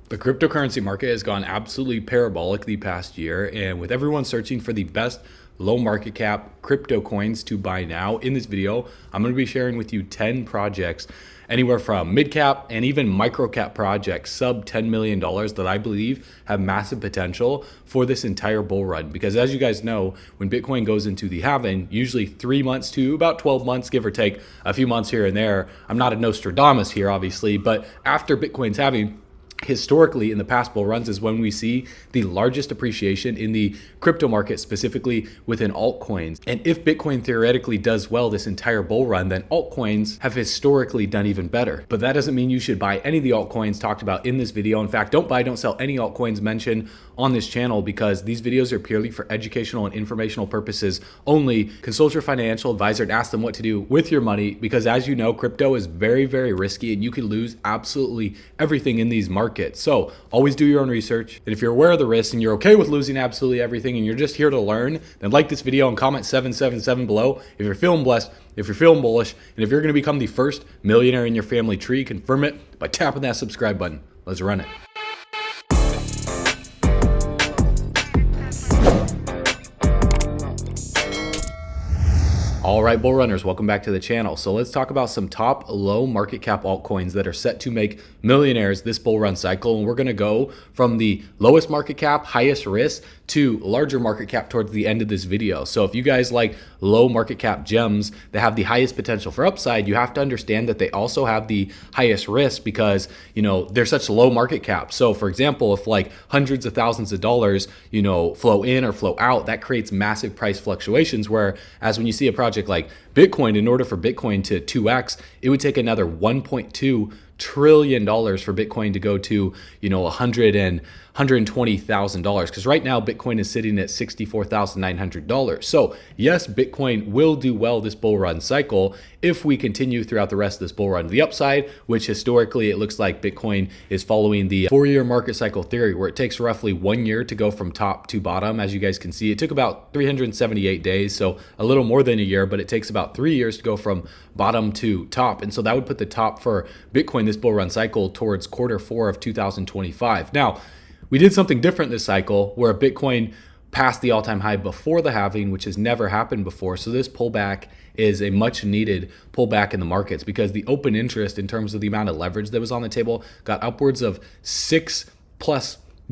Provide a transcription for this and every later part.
The cryptocurrency market has gone absolutely parabolic the past year, and with everyone searching for the best low market cap crypto coins to buy now, in this video, I'm going to be sharing with you 10 projects, anywhere from mid cap and even micro cap projects, sub $10 million, that I believe have massive potential for this entire bull run. Because as you guys know, when Bitcoin goes into the halving, usually 3 months to about 12 months, give or take a few months here and there. I'm not a Nostradamus here, obviously, but after Bitcoin's halving, historically in the past bull runs is when we see the largest appreciation in the crypto market, specifically within altcoins. And if Bitcoin theoretically does well this entire bull run, then altcoins have historically done even better. But that doesn't mean you should buy any of the altcoins talked about in this video. In fact, don't buy, don't sell any altcoins mentioned on this channel, because these videos are purely for educational and informational purposes only. Consult your financial advisor and ask them what to do with your money, because as you know, crypto is very, very risky and you can lose absolutely everything in these markets. So always do your own research. And if you're aware of the risks and you're okay with losing absolutely everything and you're just here to learn, then like this video and comment 777 below if you're feeling blessed, if you're feeling bullish, and if you're going to become the first millionaire in your family tree. Confirm it by tapping that subscribe button. Let's run it. All right, bull runners, welcome back to the channel. So let's talk about some top low market cap altcoins that are set to make millionaires this bull run cycle. And we're going to go from the lowest market cap, highest risk, to larger market cap towards the end of this video. So if you guys like low market cap gems that have the highest potential for upside, you have to understand that they also have the highest risk, because they're such low market cap. So for example, if like hundreds of thousands of dollars flow in or flow out, that creates massive price fluctuations. Whereas when you see a project like Bitcoin, in order for Bitcoin to 2x, it would take another $1.2 trillion for Bitcoin to go to $120,000, because right now Bitcoin is sitting at $64,900. So yes, Bitcoin will do well this bull run cycle if we continue throughout the rest of this bull run to the upside, which historically it looks like Bitcoin is following the 4-year market cycle theory, where it takes roughly 1 year to go from top to bottom. As you guys can see, it took about 378 days, so a little more than a year, but it takes about 3 years to go from bottom to top. And so that would put the top for Bitcoin this bull run cycle towards Q4 of 2025. Now, we did something different this cycle, where Bitcoin passed the all-time high before the halving, which has never happened before. So this pullback is a much needed pullback in the markets, because the open interest in terms of the amount of leverage that was on the table got upwards of $6+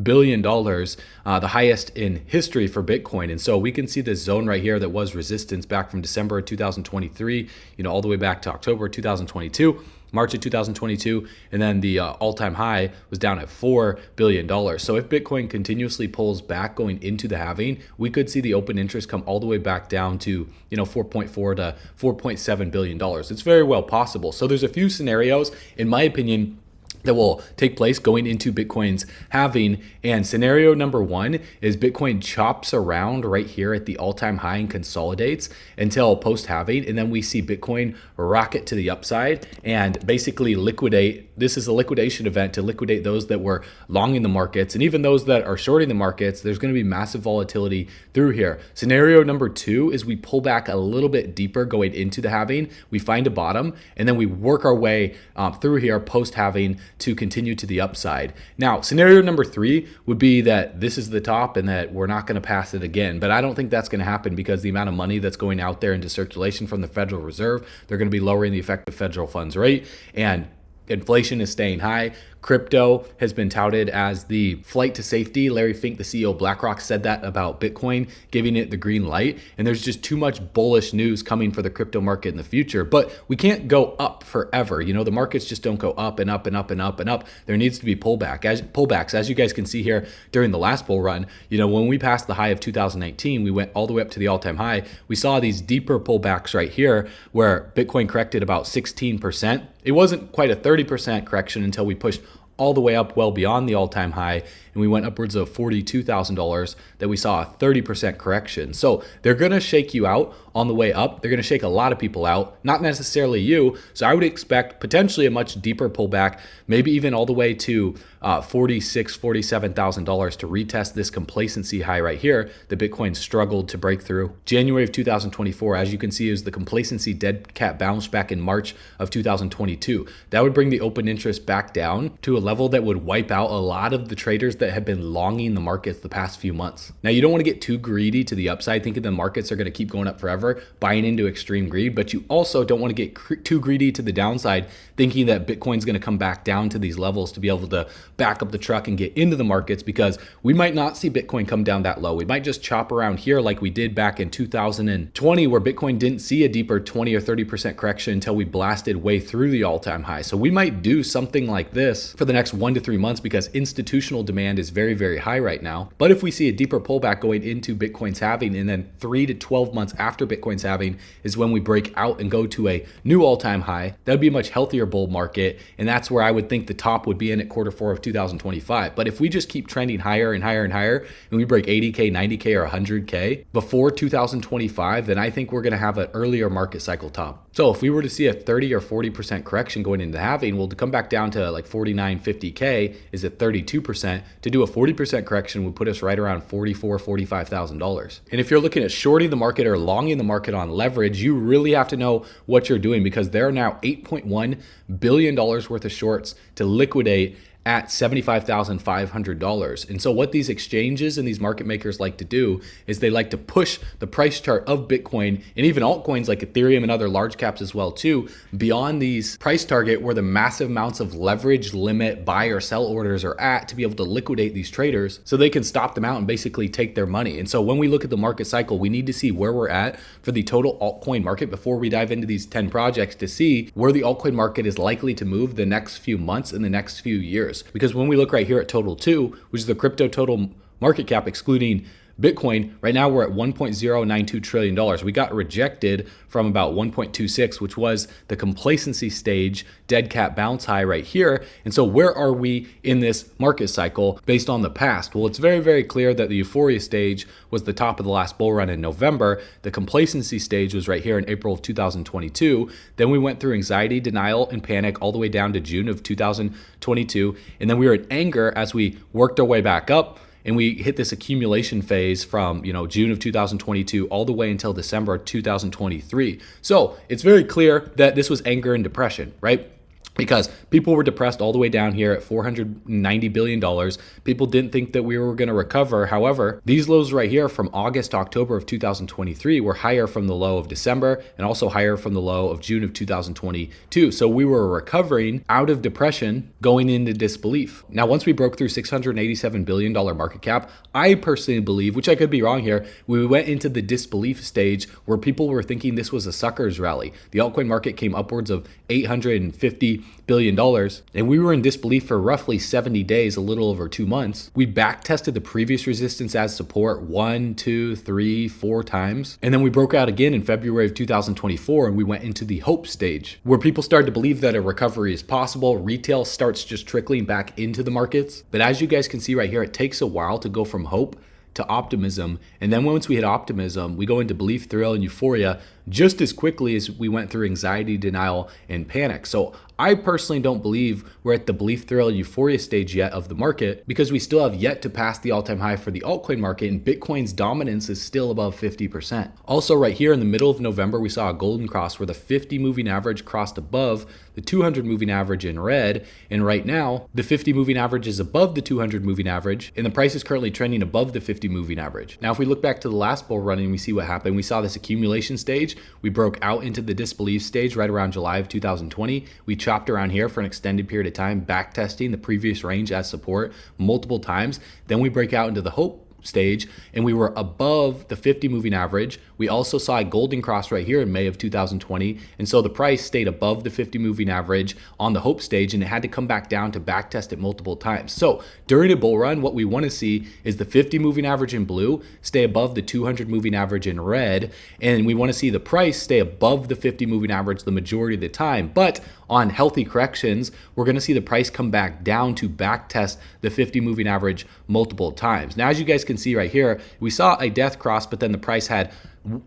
billion, the highest in history for Bitcoin. And so we can see this zone right here that was resistance back from December of 2023, all the way back to October 2022. March of 2022, and then the all-time high was down at $4 billion. So if Bitcoin continuously pulls back going into the halving, we could see the open interest come all the way back down to 4.4 to $4.7 billion. It's very well possible. So there's a few scenarios, in my opinion, that will take place going into Bitcoin's halving. And scenario number one is Bitcoin chops around right here at the all-time high and consolidates until post-halving, and then we see Bitcoin rocket to the upside and basically liquidate. This is a liquidation event to liquidate those that were long in the markets, and even those that are shorting the markets. There's going to be massive volatility through here. Scenario number two is we pull back a little bit deeper going into the halving, we find a bottom, and then we work our way through here post-halving to continue to the upside. Now, scenario number three would be that this is the top and that we're not going to pass it again. But I don't think that's going to happen, because the amount of money that's going out there into circulation from the Federal Reserve, they're going to be lowering the effective federal funds rate, and inflation is staying high. Crypto has been touted as the flight to safety. Larry Fink, the CEO of BlackRock, said that about Bitcoin, giving it the green light. And there's just too much bullish news coming for the crypto market in the future. But we can't go up forever. The markets just don't go up and up and up and up and up. There needs to be pullbacks. As you guys can see here during the last bull run, when we passed the high of 2019, we went all the way up to the all-time high. We saw these deeper pullbacks right here where Bitcoin corrected about 16%. It wasn't quite a 30% correction until we pushed all the way up well beyond the all-time high, and we went upwards of $42,000 that we saw a 30% correction. So they're going to shake you out on the way up. They're going to shake a lot of people out, not necessarily you. So I would expect potentially a much deeper pullback, maybe even all the way to $46,000, $47,000 to retest this complacency high right here that Bitcoin struggled to break through. January of 2024, as you can see, is the complacency dead cat bounce back in March of 2022. That would bring the open interest back down to a level that would wipe out a lot of the traders that have been longing the markets the past few months. Now, you don't want to get too greedy to the upside, thinking the markets are going to keep going up forever, buying into extreme greed, but you also don't want to get too greedy to the downside, thinking that Bitcoin's going to come back down to these levels to be able to back up the truck and get into the markets, because we might not see Bitcoin come down that low. We might just chop around here like we did back in 2020, where Bitcoin didn't see a deeper 20 or 30% correction until we blasted way through the all-time high. So we might do something like this for the next 1 to 3 months because institutional demand is very, very high right now. But if we see a deeper pullback going into Bitcoin's halving, and then 3 to 12 months after Bitcoin's halving is when we break out and go to a new all-time high, that would be a much healthier bull market. And that's where I would think the top would be in at Q4 of 2025. But if we just keep trending higher and higher and higher, and we break 80K, 90K, or 100K before 2025, then I think we're going to have an earlier market cycle top. So if we were to see a 30 or 40% correction going into halving, well, to come back down to like 49, 50K is at 32%. To do a 40% correction would put us right around $44,000, $45,000. And if you're looking at shorting the market or longing the market on leverage, you really have to know what you're doing, because there are now $8.1 billion worth of shorts to liquidate at $75,500. And so what these exchanges and these market makers like to do is they like to push the price chart of Bitcoin and even altcoins like Ethereum and other large caps as well too, beyond these price target where the massive amounts of leverage limit buy or sell orders are at, to be able to liquidate these traders so they can stop them out and basically take their money. And so when we look at the market cycle, we need to see where we're at for the total altcoin market before we dive into these 10 projects to see where the altcoin market is likely to move the next few months and the next few years. Because when we look right here at total 2, which is the crypto total market cap excluding Bitcoin, right now we're at $1.092 trillion. We got rejected from about 1.26, which was the complacency stage dead cat bounce high right here. And so where are we in this market cycle based on the past? Well, it's very, very clear that the euphoria stage was the top of the last bull run in November. The complacency stage was right here in April of 2022. Then we went through anxiety, denial, and panic all the way down to June of 2022. And then we were in anger as we worked our way back up. And we hit this accumulation phase from, June of 2022 all the way until December of 2023. So it's very clear that this was anger and depression, right? Because people were depressed all the way down here at $490 billion. People didn't think that we were going to recover. However, these lows right here from August to October of 2023 were higher from the low of December and also higher from the low of June of 2022. So we were recovering out of depression going into disbelief. Now, once we broke through $687 billion market cap, I personally believe, which I could be wrong here, we went into the disbelief stage where people were thinking this was a sucker's rally. The altcoin market came upwards of $850 billion, and we were in disbelief for roughly 70 days, a little over 2 months. We back tested the previous resistance as support 1, 2, 3, 4 times, and then we broke out again in February of 2024, and we went into the hope stage where people started to believe that a recovery is possible. Retail starts just trickling back into the markets, but as you guys can see right here, it takes a while to go from hope to optimism. And then once we hit optimism, we go into belief, thrill, and euphoria just as quickly as we went through anxiety, denial, and panic. So I personally don't believe we're at the belief, thrill, and euphoria stage yet of the market, because we still have yet to pass the all-time high for the altcoin market, and Bitcoin's dominance is still above 50%. Also, right here in the middle of November, we saw a golden cross where the 50 moving average crossed above the 200 moving average in red. And right now, the 50 moving average is above the 200 moving average, and the price is currently trending above the 50 moving average. Now, if we look back to the last bull run and we see what happened, we saw this accumulation stage. We broke out into the disbelief stage right around July of 2020. We chopped around here for an extended period of time, back testing the previous range as support multiple times. Then we break out into the hope stage, and we were above the 50 moving average. We also saw a golden cross right here in May of 2020, and so the price stayed above the 50 moving average on the hope stage, and it had to come back down to back test it multiple times. So during a bull run, what we want to see is the 50 moving average in blue stay above the 200 moving average in red, and we want to see the price stay above the 50 moving average the majority of the time. But on healthy corrections, we're going to see the price come back down to back test the 50 moving average multiple times. Now, as you guys can see right here, we saw a death cross, but then the price had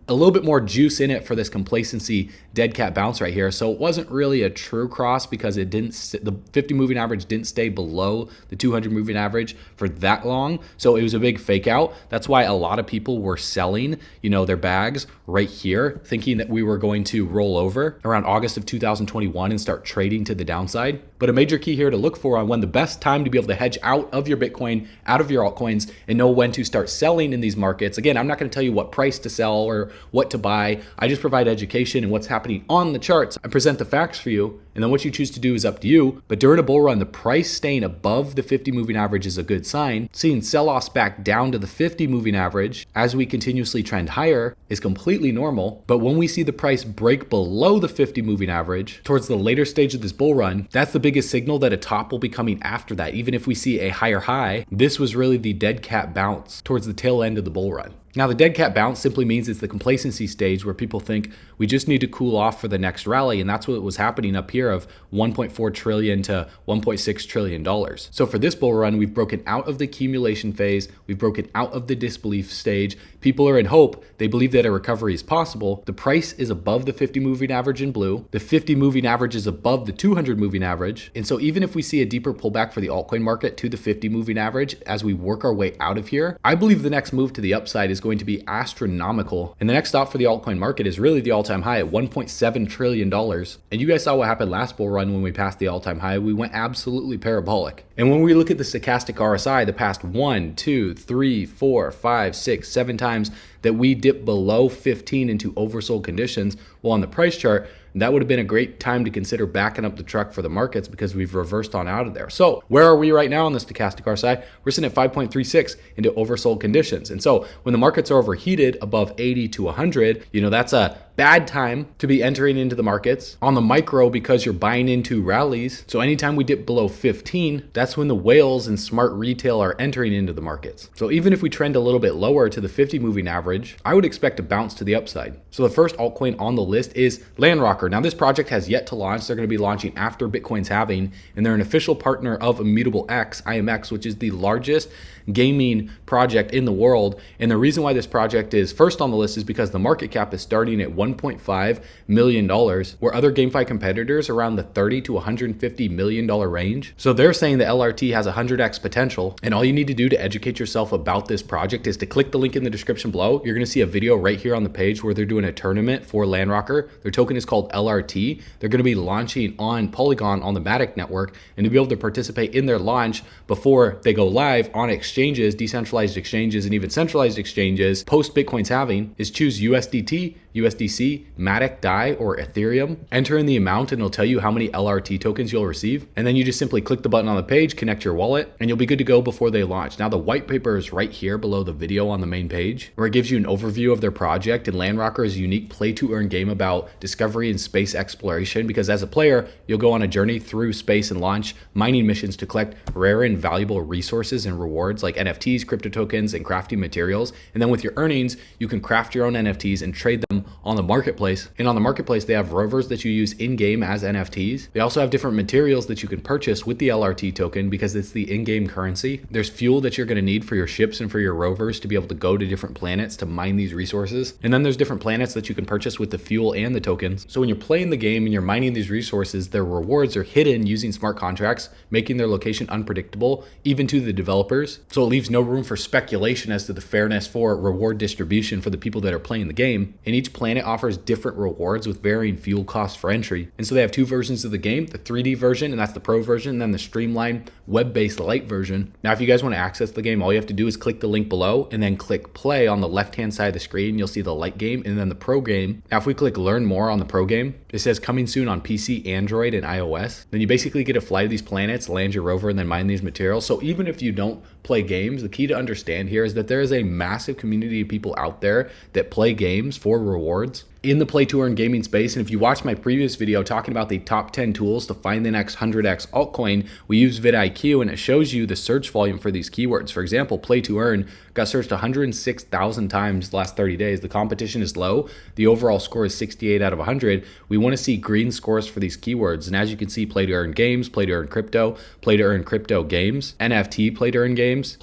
a little bit more juice in it for this complacency dead cat bounce right here. So it wasn't really a true cross because it didn't, the 50 moving average didn't stay below the 200 moving average for that long. So it was a big fake out. That's why a lot of people were selling, their bags right here, thinking that we were going to roll over around August of 2021 and start trading to the downside. But a major key here to look for on when the best time to be able to hedge out of your Bitcoin, out of your altcoins, and know when to start selling in these markets. Again, I'm not going to tell you what price to sell or what to buy. I just provide education and what's happening on the charts. I present the facts for you, and then what you choose to do is up to you. But during a bull run, the price staying above the 50 moving average is a good sign. Seeing sell-offs back down to the 50 moving average as we continuously trend higher is completely normal. But when we see the price break below the 50 moving average towards the later stage of this bull run, that's the biggest signal that a top will be coming after that. Even if we see a higher high, this was really the dead cat bounce towards the tail end of the bull run. Now, the dead cat bounce simply means it's the complacency stage where people think we just need to cool off for the next rally. And that's what was happening up here of $1.4 trillion to $1.6 trillion. So for this bull run, we've broken out of the accumulation phase. We've broken out of the disbelief stage. People are in hope. They believe that a recovery is possible. The price is above the 50 moving average in blue. The 50 moving average is above the 200 moving average. And so even if we see a deeper pullback for the altcoin market to the 50 moving average as we work our way out of here, I believe the next move to the upside is going to be astronomical. And the next stop for the altcoin market is really the all-time high at $1.7 trillion. And you guys saw what happened last bull run when we passed the all-time high. We went absolutely parabolic. And when we look at the stochastic RSI, the past 1, 2, 3, 4, 5, 6, 7 times that we dipped below 15 into oversold conditions, well, on the price chart, that would have been a great time to consider backing up the truck for the markets because we've reversed on out of there. So where are we right now on the stochastic RSI? We're sitting at 5.36 into oversold conditions. And so when the markets are overheated above 80 to 100, that's a bad time to be entering into the markets. On the micro, because you're buying into rallies. So anytime we dip below 15, that's when the whales and smart retail are entering into the markets. So even if we trend a little bit lower to the 50 moving average, I would expect a bounce to the upside. So the first altcoin on the list is Landrocker. Now this project has yet to launch. They're going to be launching after Bitcoin's halving, and they're an official partner of Immutable X, IMX, which is the largest gaming project in the world. And the reason why this project is first on the list is because the market cap is starting at $1.5 million, where other GameFi competitors are around the $30 to $150 million range. So they're saying the LRT has 100x potential. And all you need to do to educate yourself about this project is to click the link in the description below. You're going to see a video right here on the page where they're doing a tournament for Landrocker. Their token is called LRT. They're going to be launching on Polygon on the Matic network, and to be able to participate in their launch before they go live on exchanges, decentralized exchanges, and even centralized exchanges post Bitcoin's halving is choose USDT, USDC, Matic, DAI, or Ethereum. Enter in the amount and it'll tell you how many LRT tokens you'll receive. And then you just simply click the button on the page, connect your wallet, and you'll be good to go before they launch. Now the white paper is right here below the video on the main page, where it gives you an overview of their project. And Landrocker is a unique play to earn game about discovery and space exploration, because as a player, you'll go on a journey through space and launch mining missions to collect rare and valuable resources and rewards like NFTs, crypto tokens, and crafting materials. And then with your earnings, you can craft your own NFTs and trade them on the marketplace. And on the marketplace, they have rovers that you use in-game as NFTs. They also have different materials that you can purchase with the LRT token because it's the in-game currency. There's fuel that you're going to need for your ships and for your rovers to be able to go to different planets to mine these resources. And then there's different planets that you can purchase with the fuel and the tokens. So when you're playing the game and you're mining these resources, their rewards are hidden using smart contracts, making their location unpredictable, even to the developers. So it leaves no room for speculation as to the fairness for reward distribution for the people that are playing the game. And each planet offers different rewards with varying fuel costs for entry. And so they have two versions of the game, the 3D version, and that's the pro version, and then the streamlined web-based light version. Now, if you guys want to access the game, all you have to do is click the link below and then click play on the left-hand side of the screen. You'll see the light game and then the pro game. Now, if we click learn more on the pro game, it says coming soon on PC, Android, and iOS. Then you basically get to fly to these planets, land your rover, and then mine these materials. So even if you don't play games, the key to understand here is that there is a massive community of people out there that play games for rewards. in the play to earn gaming space. And if you watch my previous video talking about the top 10 tools to find the next 100x altcoin, we use vidIQ and it shows you the search volume for these keywords. For example, play to earn got searched 106,000 times the last 30 days. The competition is low. The overall score is 68 out of 100. We want to see green scores for these keywords. And as you can see, play to earn games, play to earn crypto games, NFT play to earn games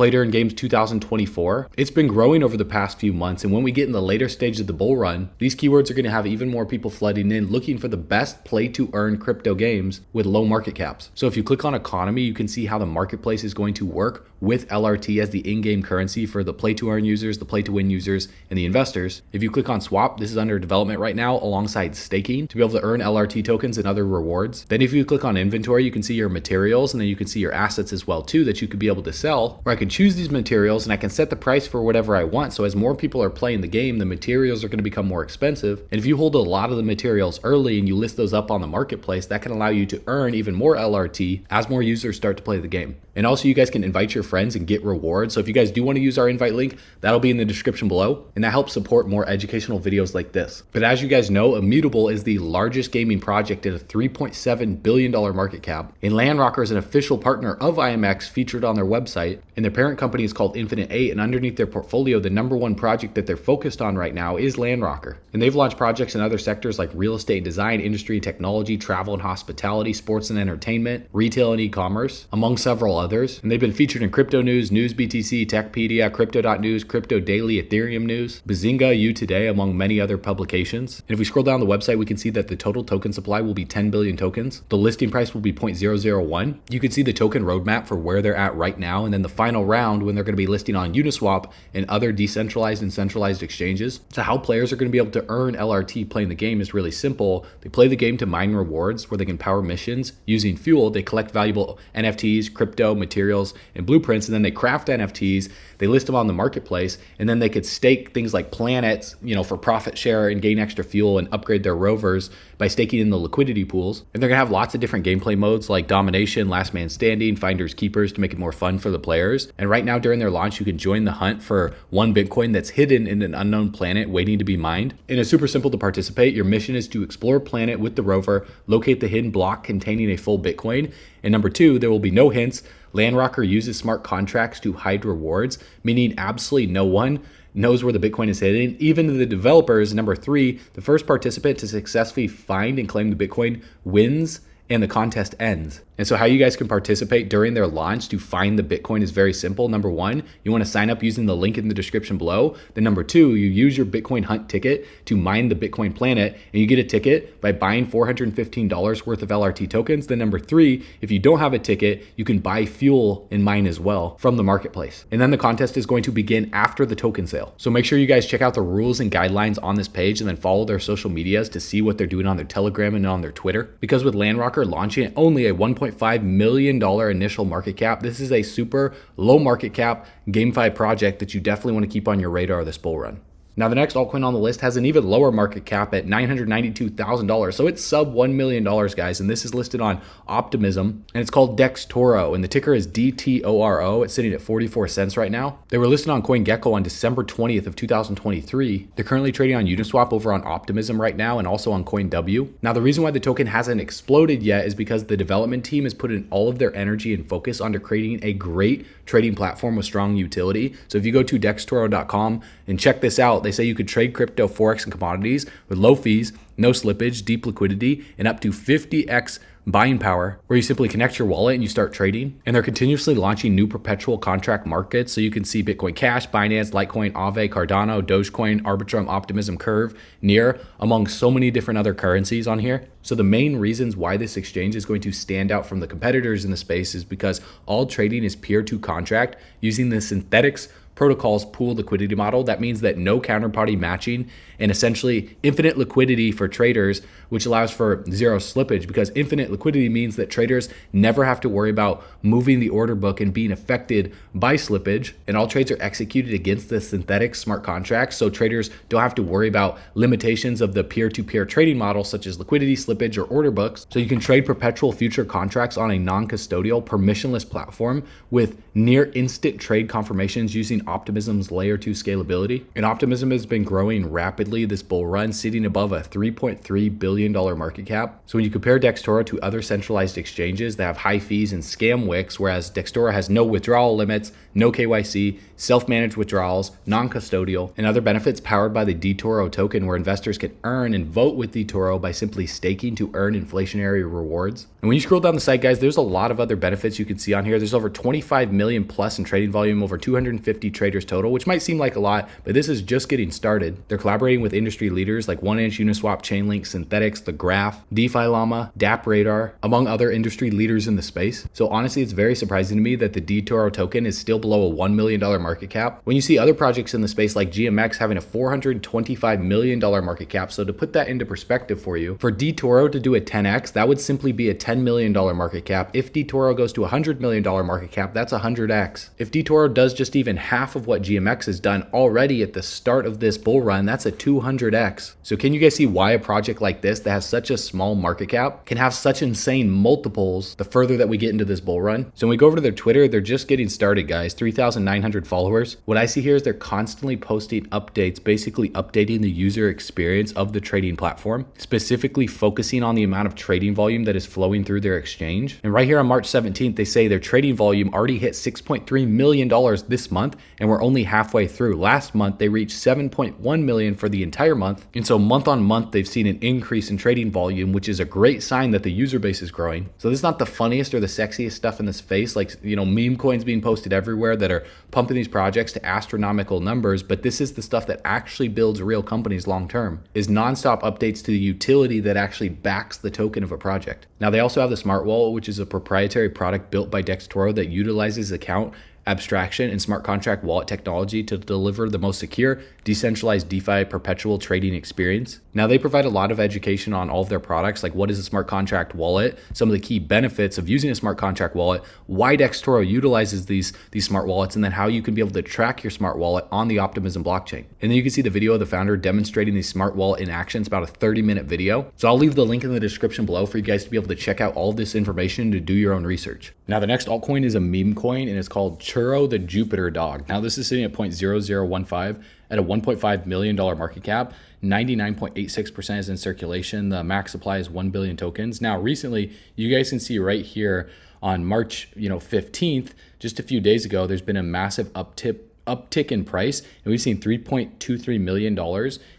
2024. It's been growing over the past few months. And when we get in the later stage of the bull run, these keywords are going to have even more people flooding in looking for the best play to earn crypto games with low market caps. So if you click on economy, you can see how the marketplace is going to work with LRT as the in-game currency for the play to earn users, the play to win users, and the investors. If you click on swap, this is under development right now alongside staking to be able to earn LRT tokens and other rewards. Then if you click on inventory, you can see your materials, and then you can see your assets as well too that you could be able to sell, where I can choose these materials and I can set the price for whatever I want. So as more people are playing the game, the materials are going to become more expensive. And if you hold a lot of the materials early and you list those up on the marketplace, that can allow you to earn even more LRT as more users start to play the game. And also you guys can invite your friends and get rewards. So if you guys do want to use our invite link, that'll be in the description below. And that helps support more educational videos like this. But as you guys know, Immutable is the largest gaming project at a $3.7 billion market cap. And Landrocker is an official partner of IMX featured on their website. And their parent company is called Infinite 8. And underneath their portfolio, the #1 project that they're focused on right now is Landrocker. And they've launched projects in other sectors like real estate and design, industry and technology, travel and hospitality, sports and entertainment, retail and e-commerce, among several others. And they've been featured in Crypto News, News BTC, Techpedia, Crypto.news, Crypto Daily, Ethereum News, Bazinga, You Today, among many other publications. And if we scroll down the website, we can see that the total token supply will be 10 billion tokens. The listing price will be 0.001. You can see the token roadmap for where they're at right now, and then the final round when they're going to be listing on Uniswap and other decentralized and centralized exchanges. So how players are going to be able to earn LRT playing the game is really simple. They play the game to mine rewards where they can power missions using fuel. They collect valuable NFTs, crypto, materials, and blueprints, and then they craft NFTs. They list them on the marketplace, and then they could stake things like planets, for profit share and gain extra fuel and upgrade their rovers by staking in the liquidity pools. And they're gonna have lots of different gameplay modes like domination, last man standing, finders keepers to make it more fun for the players. And right now during their launch, you can join the hunt for 1 Bitcoin that's hidden in an unknown planet waiting to be mined. And it's super simple to participate. Your mission is to explore a planet with the rover, locate the hidden block containing a full Bitcoin. And number 2, there will be no hints. Landrocker uses smart contracts to hide rewards, meaning absolutely no one knows where the Bitcoin is hidden. Even the developers. Number 3, the first participant to successfully find and claim the Bitcoin wins and the contest ends. And so how you guys can participate during their launch to find the Bitcoin is very simple. Number 1, you want to sign up using the link in the description below. Then number 2, you use your Bitcoin hunt ticket to mine the Bitcoin planet, and you get a ticket by buying $415 worth of LRT tokens. Then number 3, if you don't have a ticket, you can buy fuel and mine as well from the marketplace. And then the contest is going to begin after the token sale. So make sure you guys check out the rules and guidelines on this page and then follow their social medias to see what they're doing on their Telegram and on their Twitter. Because with Landrocker launching at only a $1.5 million initial market cap, this is a super low market cap GameFi project that you definitely want to keep on your radar this bull run. Now, the next altcoin on the list has an even lower market cap at $992,000. So it's sub $1 million, guys. And this is listed on Optimism, and it's called DexToro, and the ticker is DTORO. It's sitting at 44 cents right now. They were listed on CoinGecko on December 20th of 2023. They're currently trading on Uniswap over on Optimism right now and also on CoinW. Now, the reason why the token hasn't exploded yet is because the development team has put in all of their energy and focus onto creating a great trading platform with strong utility. So if you go to dextoro.com and check this out, they say you could trade crypto, forex, and commodities with low fees, no slippage, deep liquidity, and up to 50x buying power, where you simply connect your wallet and you start trading. And they're continuously launching new perpetual contract markets. So you can see Bitcoin Cash, Binance, Litecoin, Aave, Cardano, Dogecoin, Arbitrum, Optimism, Curve, Near, among so many different other currencies on here. So the main reasons why this exchange is going to stand out from the competitors in the space is because all trading is peer-to-contract using the Synthetics protocol's pool liquidity model. That means that no counterparty matching and essentially infinite liquidity for traders, which allows for zero slippage, because infinite liquidity means that traders never have to worry about moving the order book and being affected by slippage. And all trades are executed against the synthetic smart contracts, so traders don't have to worry about limitations of the peer-to-peer trading model, such as liquidity, slippage, or order books. So you can trade perpetual future contracts on a non-custodial, permissionless platform with near instant trade confirmations using Optimism's layer 2 scalability? And Optimism has been growing rapidly this bull run, sitting above a $3.3 billion market cap. So when you compare Dextoro to other centralized exchanges that have high fees and scam wicks, whereas Dextoro has no withdrawal limits, no KYC, self-managed withdrawals, non-custodial, and other benefits powered by the dToro token, where investors can earn and vote with dToro by simply staking to earn inflationary rewards. And when you scroll down the site, guys, there's a lot of other benefits you can see on here. There's over 25 million plus in trading volume, over 250 traders total, which might seem like a lot, but this is just getting started. They're collaborating with industry leaders like 1inch, Uniswap, Chainlink, Synthetics, The Graph, DeFi Llama, DApp Radar, among other industry leaders in the space. So honestly, it's very surprising to me that the dToro token is still below a $1 million market cap, when you see other projects in the space like GMX having a $425 million market cap. So to put that into perspective for you, for dToro to do a 10x, that would simply be a $10 million market cap. If dToro goes to a $100 million market cap, that's 100x. If dToro does just even half of what GMX has done already at the start of this bull run, that's a 200x. So can you guys see why a project like this that has such a small market cap can have such insane multiples the further that we get into this bull run? So when we go over to their Twitter, they're just getting started, guys. 3,900 followers. What I see here is they're constantly posting updates, basically updating the user experience of the trading platform, specifically focusing on the amount of trading volume that is flowing through their exchange. And right here on March 17th, they say their trading volume already hit $6.3 million this month, and we're only halfway through. Last month, they reached 7.1 million for the entire month. And so month on month, they've seen an increase in trading volume, which is a great sign that the user base is growing. So this is not the funniest or the sexiest stuff in this space, like, meme coins being posted everywhere that are pumping these projects to astronomical numbers, but this is the stuff that actually builds real companies long term, is nonstop updates to the utility that actually backs the token of a project. Now they also have the Smart Wallet, which is a proprietary product built by Dextoro that utilizes account abstraction and smart contract wallet technology to deliver the most secure, decentralized DeFi perpetual trading experience. Now they provide a lot of education on all of their products, like what is a smart contract wallet, some of the key benefits of using a smart contract wallet, why Dextoro utilizes these smart wallets, and then how you can be able to track your smart wallet on the Optimism blockchain. And then you can see the video of the founder demonstrating the smart wallet in action. It's about a 30-minute video. So I'll leave the link in the description below for you guys to be able to check out all of this information to do your own research. Now the next altcoin is a meme coin, and it's called Churro the Jupiter Dog. Now this is sitting at 0.0015 at a $1.5 million market cap. 99.86% is in circulation. The max supply is 1 billion tokens. Now recently, you guys can see right here on March 15th, just a few days ago, there's been a massive uptick in price, and we've seen $3.23 million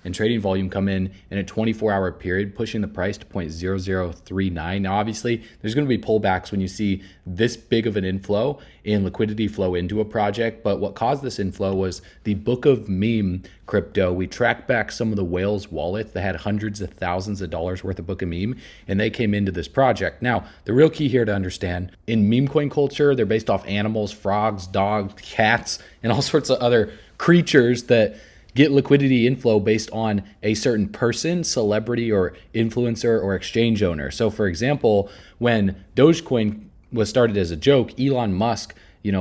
in trading volume come in a 24-hour period, pushing the price to 0.0039. Now obviously there's going to be pullbacks when you see this big of an inflow in liquidity flow into a project, but what caused this inflow was the Book of Meme crypto. We tracked back some of the whales wallets that had hundreds of thousands of dollars worth of Book of Meme, and they came into this project. Now the real key here to understand, in meme coin culture, they're based off animals, frogs, dogs, cats, and all sorts of other creatures that get liquidity inflow based on a certain person, celebrity, or influencer, or exchange owner. So for example, when Dogecoin was started as a joke, Elon Musk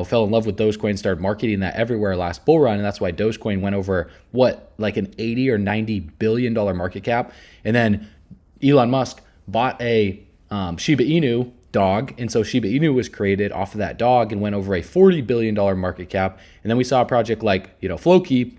fell in love with Dogecoin, started marketing that everywhere last bull run, and that's why Dogecoin went over like an 80 or 90 billion dollar market cap. And then Elon Musk bought a Shiba Inu dog, and so Shiba Inu was created off of that dog and went over a $40 billion market cap. And then we saw a project like Floki,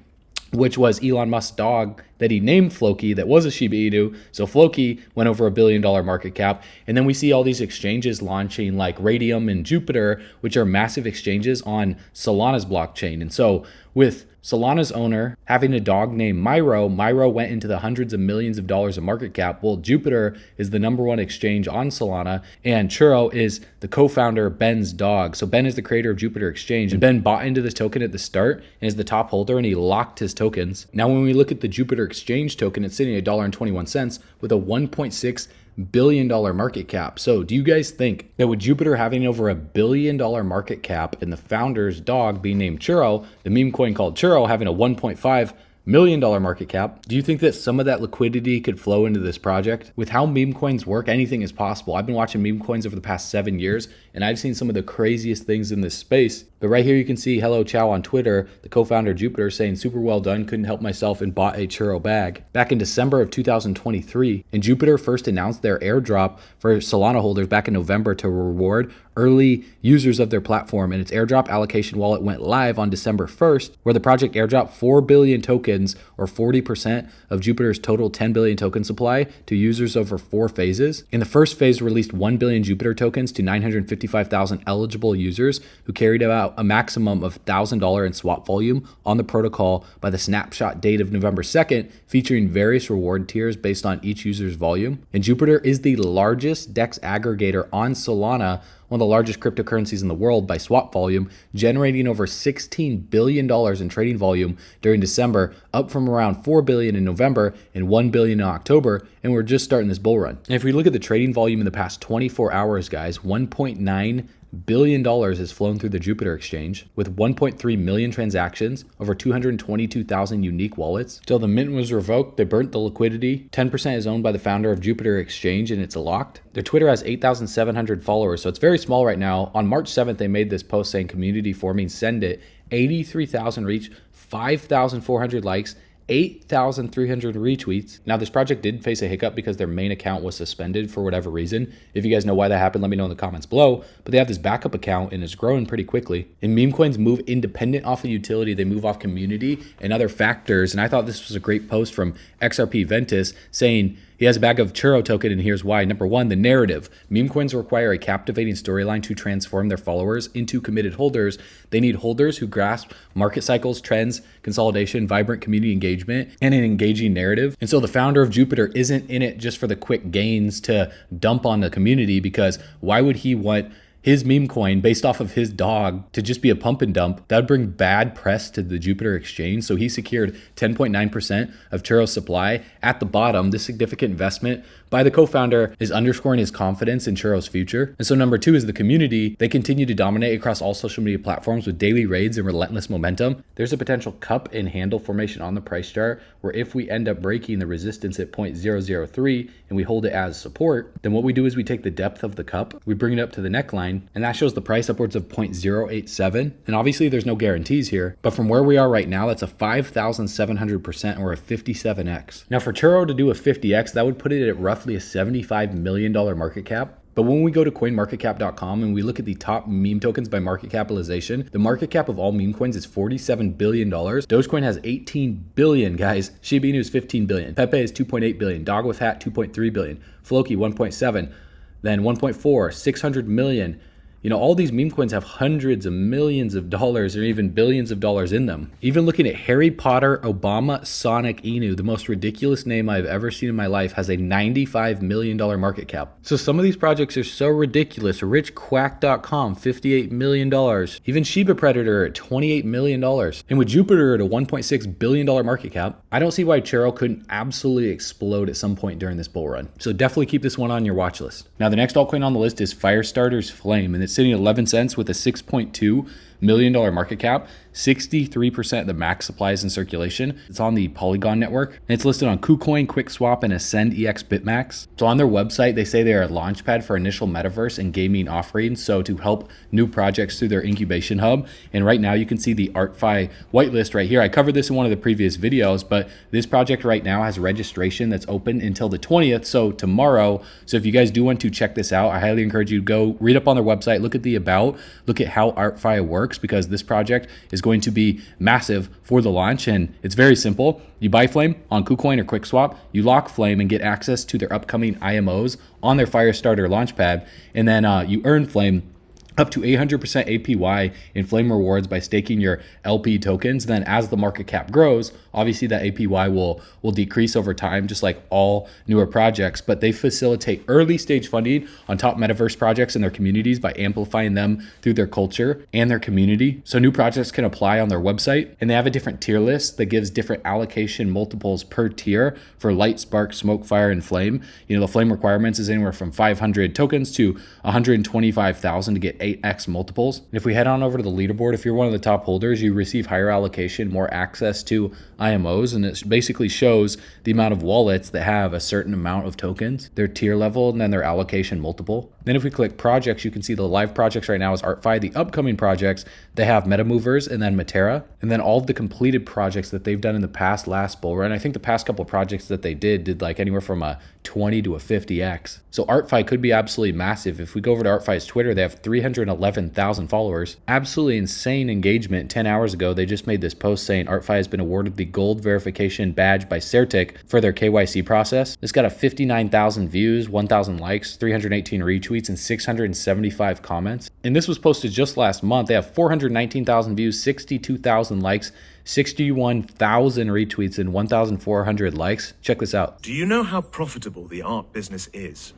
which was Elon Musk's dog that he named Floki, that was a Shiba Inu. So Floki went over $1 billion market cap. And then we see all these exchanges launching like Radium and Jupiter, which are massive exchanges on Solana's blockchain. And so with Solana's owner having a dog named Myro went into the hundreds of millions of dollars of market cap. Well, Jupiter is the #1 exchange on Solana, and Churro is the co-founder, Ben's dog. So Ben is the creator of Jupiter Exchange, and Ben bought into this token at the start and is the top holder, and he locked his tokens. Now, when we look at the Jupiter Exchange token, it's sitting at $1.21 with a $1.6 billion market cap. So do you guys think that with Jupiter having over $1 billion market cap and the founder's dog being named Churro, the meme coin called Churro having a $1.5 million market cap. Do you think that some of that liquidity could flow into this project? With how meme coins work, anything is possible. I've been watching meme coins over the past 7 years, and I've seen some of the craziest things in this space. But right here you can see Hello Chow on Twitter, the co-founder of Jupiter, saying super well done, couldn't help myself and bought a churro bag. Back in December of 2023, and Jupiter first announced their airdrop for Solana holders back in November to reward early users of their platform, and its airdrop allocation wallet went live on December 1st, where the project airdropped 4 billion tokens, or 40% of Jupiter's total 10 billion token supply, to users over 4 phases. In the first phase, released 1 billion Jupiter tokens to 955,000 eligible users who carried about a maximum of $1,000 in swap volume on the protocol by the snapshot date of November 2nd, featuring various reward tiers based on each user's volume. And Jupiter is the largest DEX aggregator on Solana, one of the largest cryptocurrencies in the world by swap volume, generating over $16 billion in trading volume during December, up from around $4 billion in November and $1 billion in October, and we're just starting this bull run. And if we look at the trading volume in the past 24 hours, guys, $1.9 billion has flown through the Jupiter exchange with 1.3 million transactions, over 222,000 unique wallets. Till the mint was revoked, they burnt the liquidity. 10% is owned by the founder of Jupiter Exchange, and it's locked. Their Twitter has 8,700 followers, so it's very small right now. On March 7th, they made this post saying community forming, send it. 83,000 reach, 5,400 likes, 8,300 retweets. Now, this project did face a hiccup because their main account was suspended for whatever reason. If you guys know why that happened, let me know in the comments below. But they have this backup account and it's growing pretty quickly. And meme coins move independent off of utility. They move off community and other factors. And I thought this was a great post from XRP Ventus saying, he has a bag of churro token, and here's why. Number one, the narrative. Meme coins require a captivating storyline to transform their followers into committed holders. They need holders who grasp market cycles, trends, consolidation, vibrant community engagement, and an engaging narrative. And so the founder of Jupiter isn't in it just for the quick gains to dump on the community, because why would he want his meme coin based off of his dog to just be a pump and dump? That would bring bad press to the Jupiter exchange. So he secured 10.9% of churro supply at the bottom. This significant investment by the co-founder is underscoring his confidence in churro's future. And so number two is the community. They continue to dominate across all social media platforms with daily raids and relentless momentum. There's a potential cup and handle formation on the price chart where if we end up breaking the resistance at 0.003 and we hold it as support, then what we do is we take the depth of the cup, we bring it up to the neckline, and that shows the price upwards of 0.087. And obviously there's no guarantees here, but from where we are right now, that's a 5,700% or a 57x. Now for churro to do a 50x, that would put it at roughly a $75 million market cap. But when we go to coinmarketcap.com and we look at the top meme tokens by market capitalization, the market cap of all meme coins is $47 billion. Dogecoin has 18 billion, guys. Shiba Inu is 15 billion. Pepe is 2.8 billion. Dog with Hat, 2.3 billion. Floki, 1.7. Then 1.4, 600 million. You know, all these meme coins have hundreds of millions of dollars or even billions of dollars in them. Even looking at Harry Potter, Obama, Sonic, Inu, the most ridiculous name I've ever seen in my life, has a $95 million market cap. So some of these projects are so ridiculous. RichQuack.com, $58 million. Even Shiba Predator at $28 million. And with Jupiter at a $1.6 billion market cap, I don't see why churro couldn't absolutely explode at some point during this bull run. So definitely keep this one on your watch list. Now the next altcoin on the list is Firestarter's Flame, and it's sitting at 11 cents with a $6.2 million market cap. 63% of the max supply is in circulation. It's on the Polygon network, and it's listed on KuCoin, QuickSwap, and Ascend EX Bitmax. So on their website, they say they are a launchpad for initial metaverse and gaming offerings, so to help new projects through their incubation hub. And right now you can see the ArtFi whitelist right here. I covered this in one of the previous videos, but this project right now has registration that's open until the 20th, so tomorrow. So if you guys do want to check this out, I highly encourage you to go read up on their website, look at the about, look at how ArtFi works, because this project is going to be massive for the launch. And it's very simple. You buy Flame on KuCoin or QuickSwap, you lock Flame and get access to their upcoming IMOs on their Firestarter launchpad, and then you earn Flame up to 800% APY in Flame rewards by staking your LP tokens. Then as the market cap grows, obviously that APY will decrease over time, just like all newer projects, but they facilitate early stage funding on top metaverse projects in their communities by amplifying them through their culture and their community. So new projects can apply on their website, and they have a different tier list that gives different allocation multiples per tier for Light, Spark, Smoke, Fire, and Flame. You know, the Flame requirements is anywhere from 500 tokens to 125,000 to get 8x multiples. And if we head on over to the leaderboard, if you're one of the top holders, you receive higher allocation, more access to IMOs, and it basically shows the amount of wallets that have a certain amount of tokens, their tier level, and then their allocation multiple. Then if we click projects, you can see the live projects right now is ArtFi. The upcoming projects, they have MetaMovers and then Matera, and then all of the completed projects that they've done in the past last bull run. I think the past couple of projects that they did like anywhere from a 20 to a 50x. So ArtFi could be absolutely massive. If we go over to ArtFi's Twitter, they have 311,000 followers. Absolutely insane engagement. 10 hours ago, they just made this post saying ArtFi has been awarded the gold verification badge by CerTic for their KYC process. It's got a 59,000 views, 1,000 likes, 318 retweets, and 675 comments. And this was posted just last month. They have 419,000 views, 62,000 likes, 61,000 retweets, and 1,400 likes. Check this out. Do you know how profitable the art business is?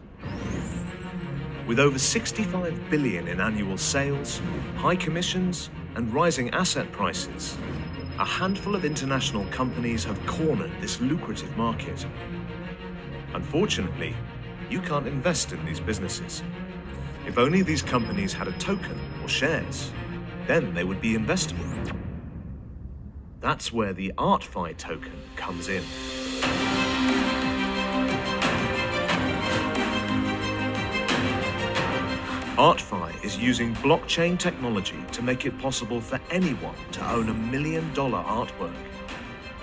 With over 65 billion in annual sales, high commissions, and rising asset prices, a handful of international companies have cornered this lucrative market. Unfortunately, you can't invest in these businesses. If only these companies had a token or shares, then they would be investable. That's where the ArtFi token comes in. ArtFi is using blockchain technology to make it possible for anyone to own $1 million artwork.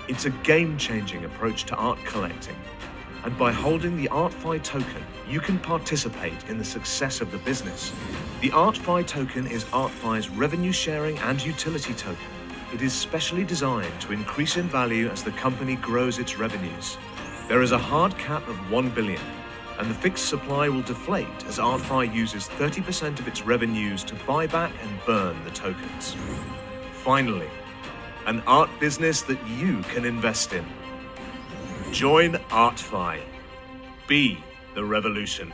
It's a game-changing approach to art collecting, and by holding the ArtFi token, you can participate in the success of the business. The ArtFi token is ArtFi's revenue sharing and utility token. It is specially designed to increase in value as the company grows its revenues. There is a hard cap of 1 billion, and the fixed supply will deflate as ArtFi uses 30% of its revenues to buy back and burn the tokens. Finally, an art business that you can invest in. Join ArtFi. Be the revolution.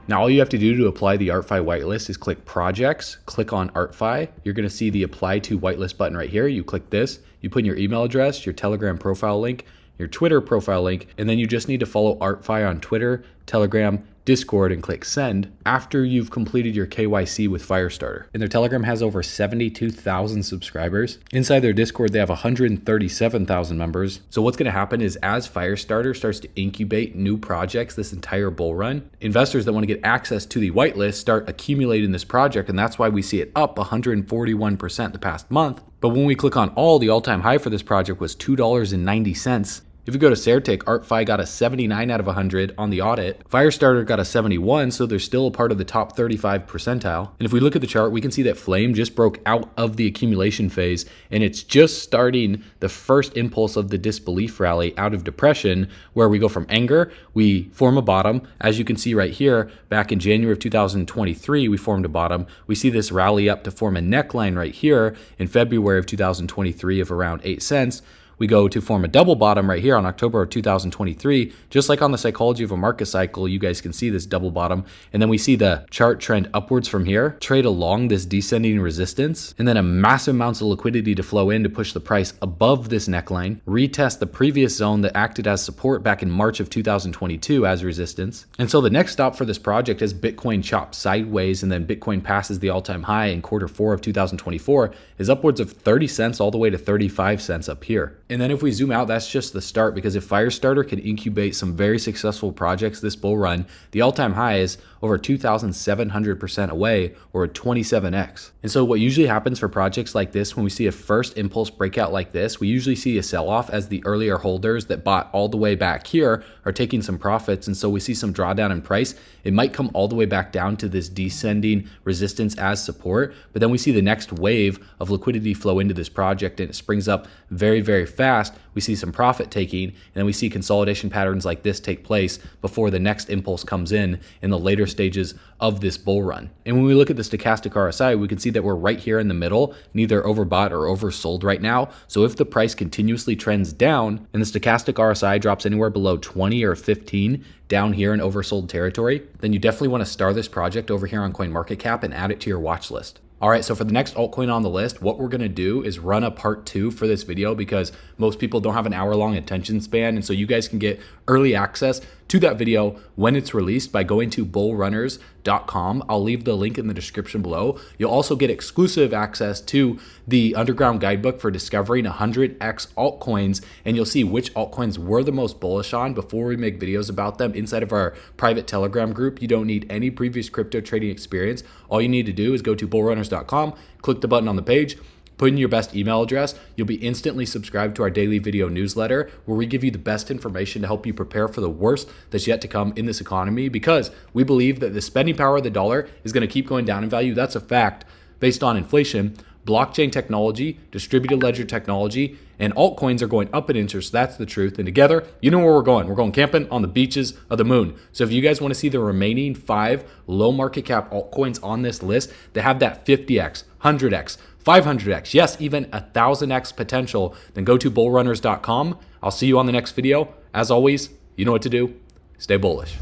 Now, all you have to do to apply the ArtFi whitelist is click projects, click on ArtFi. You're going to see the apply to whitelist button right here. You click this, you put in your email address, your Telegram profile link, your Twitter profile link, and then you just need to follow ArtFi on Twitter, Telegram, Discord, and click send after you've completed your KYC with Firestarter. And their Telegram has over 72,000 subscribers. Inside their Discord, they have 137,000 members. So what's going to happen is as Firestarter starts to incubate new projects this entire bull run, investors that want to get access to the whitelist start accumulating this project, and that's why we see it up 141% the past month. But when we click on all, the all-time high for this project was $2.90. If you go to CerTic, ArtFi got a 79 out of 100 on the audit. Firestarter got a 71, so they're still a part of the top 35 percentile. And if we look at the chart, we can see that Flame just broke out of the accumulation phase, and it's just starting the first impulse of the disbelief rally out of depression, where we go from anger, we form a bottom. As you can see right here, back in January of 2023, we formed a bottom. We see this rally up to form a neckline right here in February of 2023 of around 8 cents. We go to form a double bottom right here on October of 2023. Just like on the psychology of a market cycle, you guys can see this double bottom. And then we see the chart trend upwards from here, trade along this descending resistance, and then a massive amounts of liquidity to flow in to push the price above this neckline, retest the previous zone that acted as support back in March of 2022 as resistance. And so the next stop for this project is Bitcoin chops sideways, and then Bitcoin passes the all-time high in Q4 of 2024 is upwards of 30 cents all the way to 35 cents up here. And then if we zoom out, that's just the start, because if Firestarter can incubate some very successful projects this bull run, the all-time high is over 2,700% away, or a 27x. And so what usually happens for projects like this, when we see a first impulse breakout like this, we usually see a sell-off as the earlier holders that bought all the way back here are taking some profits. And so we see some drawdown in price. It might come all the way back down to this descending resistance as support, but then we see the next wave of liquidity flow into this project, and it springs up very, very fast. We see some profit taking, and then we see consolidation patterns like this take place before the next impulse comes in the later stages of this bull run. And when we look at the stochastic RSI, we can see that we're right here in the middle, neither overbought or oversold right now. So if the price continuously trends down and the stochastic RSI drops anywhere below 20 or 15 down here in oversold territory, then you definitely want to star this project over here on CoinMarketCap and add it to your watch list. All right, so for the next altcoin on the list, what we're gonna do is run a part 2 for this video, because most people don't have an hour-long attention span, and so you guys can get early access to that video when it's released by going to bullrunners.com bullrunners.com. I'll leave the link in the description below. You'll also get exclusive access to the underground guidebook for discovering 100x altcoins, and you'll see which altcoins we're the most bullish on before we make videos about them inside of our private Telegram group. You don't need any previous crypto trading experience. All you need to do is go to bullrunners.com, click the button on the page, put in your best email address. You'll be instantly subscribed to our daily video newsletter where we give you the best information to help you prepare for the worst that's yet to come in this economy, because we believe that the spending power of the dollar is going to keep going down in value. That's a fact based on inflation. Blockchain technology, distributed ledger technology, and altcoins are going up in interest. That's the truth. And together, you know where we're going. We're going camping on the beaches of the moon. So if you guys want to see the remaining 5 low market cap altcoins on this list that have that 50x, 100x, 500x, yes, even 1000x potential, then go to bullrunners.com. I'll see you on the next video. As always, you know what to do. Stay bullish.